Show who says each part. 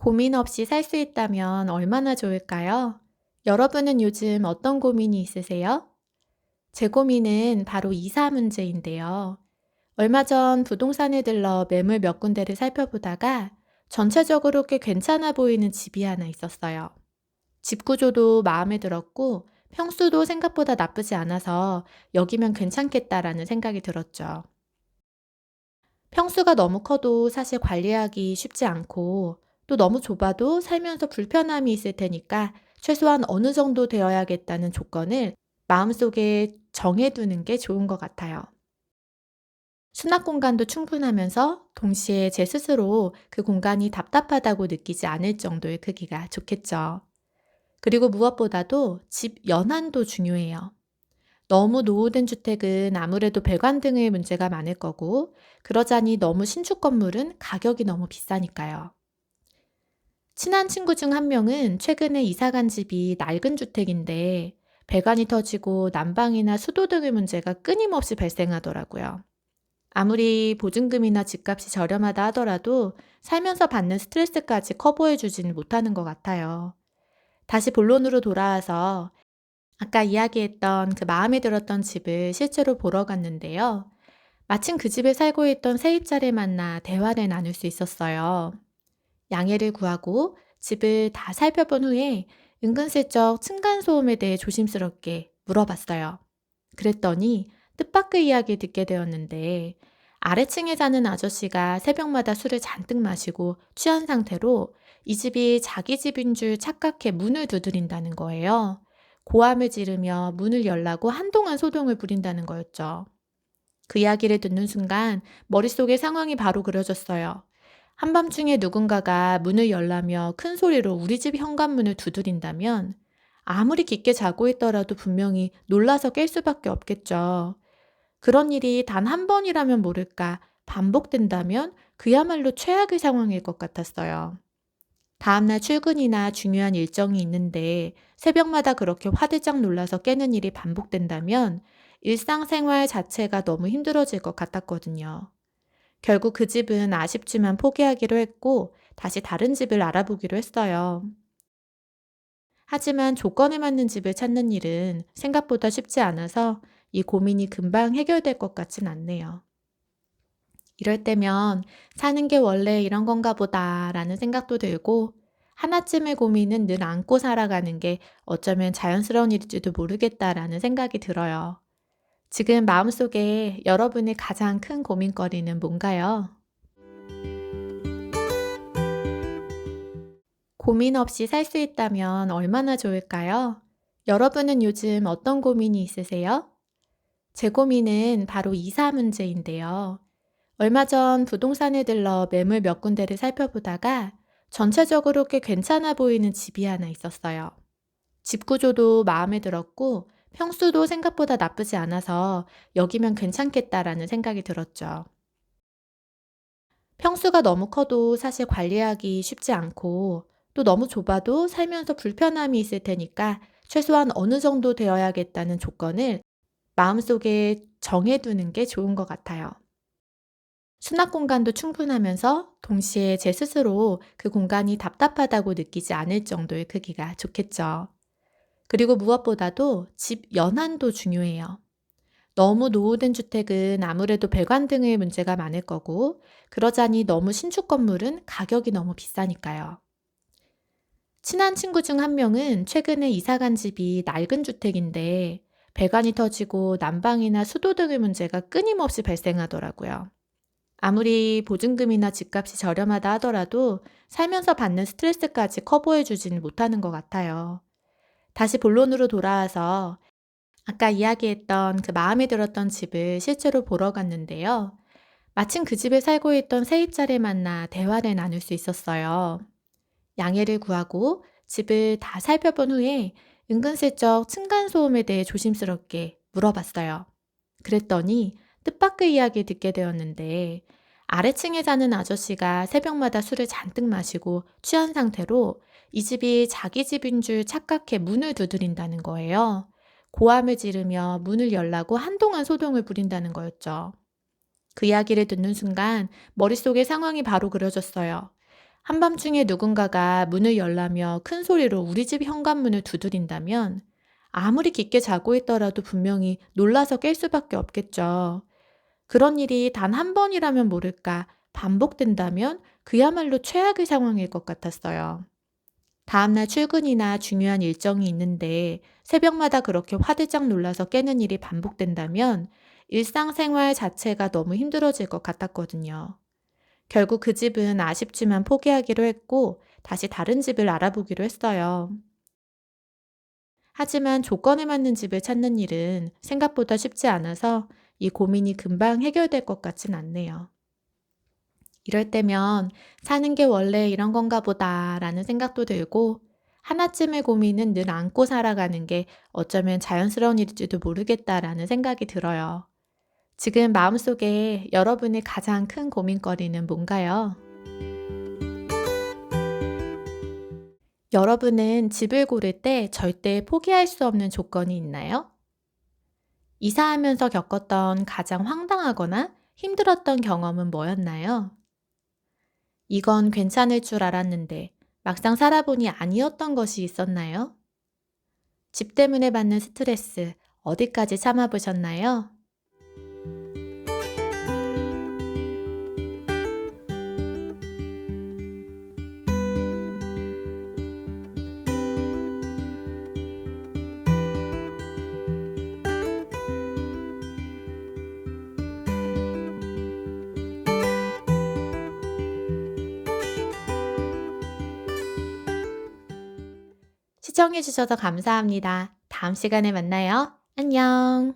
Speaker 1: 고민 없이 살 수 있다면 얼마나 좋을까요? 여러분은 요즘 어떤 고민이 있으세요? 제 고민은 바로 이사 문제인데요. 얼마 전 부동산에 들러 매물 몇 군데를 살펴보다가 전체적으로 꽤 괜찮아 보이는 집이 하나 있었어요. 집 구조도 마음에 들었고 평수도 생각보다 나쁘지 않아서 여기면 괜찮겠다라는 생각이 들었죠. 평수가 너무 커도 사실 관리하기 쉽지 않고 또 너무 좁아도 살면서 불편함이 있을 테니까 최소한 어느 정도 되어야겠다는 조건을 마음속에 정해두는 게 좋은 것 같아요. 수납 공간도 충분하면서 동시에 제 스스로 그 공간이 답답하다고 느끼지 않을 정도의 크기가 좋겠죠. 그리고 무엇보다도 집 연한도 중요해요. 너무 노후된 주택은 아무래도 배관 등의 문제가 많을 거고, 그러자니 너무 신축 건물은 가격이 너무 비싸니까요. 친한 친구 중 한 명은 최근에 이사 간 집이 낡은 주택인데, 배관이 터지고 난방이나 수도 등의 문제가 끊임없이 발생하더라고요. 아무리 보증금이나 집값이 저렴하다 하더라도 살면서 받는 스트레스까지 커버해 주지는 못하는 것 같아요. 다시 본론으로 돌아와서 아까 이야기했던 그 마음에 들었던 집을 실제로 보러 갔는데요. 마침 그 집에 살고 있던 세입자를 만나 대화를 나눌 수 있었어요. 양해를 구하고 집을 다 살펴본 후에 은근슬쩍 층간소음에 대해 조심스럽게 물어봤어요. 그랬더니 뜻밖의 이야기 듣게 되었는데 아래층에 사는 아저씨가 새벽마다 술을 잔뜩 마시고 취한 상태로 이 집이 자기 집인 줄 착각해 문을 두드린다는 거예요. 고함을 지르며 문을 열라고 한동안 소동을 부린다는 거였죠. 그 이야기를 듣는 순간 머릿속에 상황이 바로 그려졌어요. 한밤중에 누군가가 문을 열라며 큰 소리로 우리 집 현관문을 두드린다면 아무리 깊게 자고 있더라도 분명히 놀라서 깰 수밖에 없겠죠. 그런 일이 단 한 번이라면 모를까 반복된다면 그야말로 최악의 상황일 것 같았어요. 다음날 출근이나 중요한 일정이 있는데 새벽마다 그렇게 화들짝 놀라서 깨는 일이 반복된다면 일상생활 자체가 너무 힘들어질 것 같았거든요. 결국 그 집은 아쉽지만 포기하기로 했고 다시 다른 집을 알아보기로 했어요. 하지만 조건에 맞는 집을 찾는 일은 생각보다 쉽지 않아서 이 고민이 금방 해결될 것 같진 않네요. 이럴 때면 사는 게 원래 이런 건가 보다라는 생각도 들고 하나쯤의 고민은 늘 안고 살아가는 게 어쩌면 자연스러운 일일지도 모르겠다라는 생각이 들어요. 지금 마음속에 여러분의 가장 큰 고민거리는 뭔가요? 고민 없이 살 수 있다면 얼마나 좋을까요? 여러분은 요즘 어떤 고민이 있으세요? 제 고민은 바로 이사 문제인데요. 얼마 전 부동산에 들러 매물 몇 군데를 살펴보다가 전체적으로 꽤 괜찮아 보이는 집이 하나 있었어요. 집 구조도 마음에 들었고 평수도 생각보다 나쁘지 않아서 여기면 괜찮겠다라는 생각이 들었죠. 평수가 너무 커도 사실 관리하기 쉽지 않고 또 너무 좁아도 살면서 불편함이 있을 테니까 최소한 어느 정도 되어야겠다는 조건을 마음속에 정해두는 게 좋은 것 같아요. 수납 공간도 충분하면서 동시에 제 스스로 그 공간이 답답하다고 느끼지 않을 정도의 크기가 좋겠죠. 그리고 무엇보다도 집 연한도 중요해요. 너무 노후된 주택은 아무래도 배관 등의 문제가 많을 거고, 그러자니 너무 신축 건물은 가격이 너무 비싸니까요. 친한 친구 중 한 명은 최근에 이사 간 집이 낡은 주택인데, 배관이 터지고 난방이나 수도 등의 문제가 끊임없이 발생하더라고요. 아무리 보증금이나 집값이 저렴하다 하더라도 살면서 받는 스트레스까지 커버해 주지는 못하는 것 같아요. 다시 본론으로 돌아와서 아까 이야기했던 그 마음에 들었던 집을 실제로 보러 갔는데요. 마침 그 집에 살고 있던 세입자를 만나 대화를 나눌 수 있었어요. 양해를 구하고 집을 다 살펴본 후에 은근슬쩍 층간소음에 대해 조심스럽게 물어봤어요. 그랬더니 뜻밖의 이야기 듣게 되었는데 아래층에 사는 아저씨가 새벽마다 술을 잔뜩 마시고 취한 상태로 이 집이 자기 집인 줄 착각해 문을 두드린다는 거예요. 고함을 지르며 문을 열라고 한동안 소동을 부린다는 거였죠. 그 이야기를 듣는 순간 머릿속에 상황이 바로 그려졌어요. 한밤중에 누군가가 문을 열라며 큰 소리로 우리 집 현관문을 두드린다면 아무리 깊게 자고 있더라도 분명히 놀라서 깰 수밖에 없겠죠. 그런 일이 단 한 번이라면 모를까 반복된다면 그야말로 최악의 상황일 것 같았어요. 다음날 출근이나 중요한 일정이 있는데 새벽마다 그렇게 화들짝 놀라서 깨는 일이 반복된다면 일상생활 자체가 너무 힘들어질 것 같았거든요. 결국 그 집은 아쉽지만 포기하기로 했고 다시 다른 집을 알아보기로 했어요. 하지만 조건에 맞는 집을 찾는 일은 생각보다 쉽지 않아서 이 고민이 금방 해결될 것 같진 않네요. 이럴 때면 '사는 게 원래 이런 건가 보다.'라는 생각도 들고 하나쯤의 고민은 늘 안고 살아가는 게 어쩌면 자연스러운 일일지도 모르겠다라는 생각이 들어요. 지금 마음속에 여러분의 가장 큰 고민거리는 뭔가요? 여러분은 집을 고를 때 절대 포기할 수 없는 조건이 있나요? 이사하면서 겪었던 가장 황당하거나 힘들었던 경험은 뭐였나요? 이건 괜찮을 줄 알았는데 막상 살아보니 아니었던 것이 있었나요? 집 때문에 받는 스트레스 어디까지 참아보셨나요? 시청해주셔서 감사합니다. 다음 시간에 만나요. 안녕.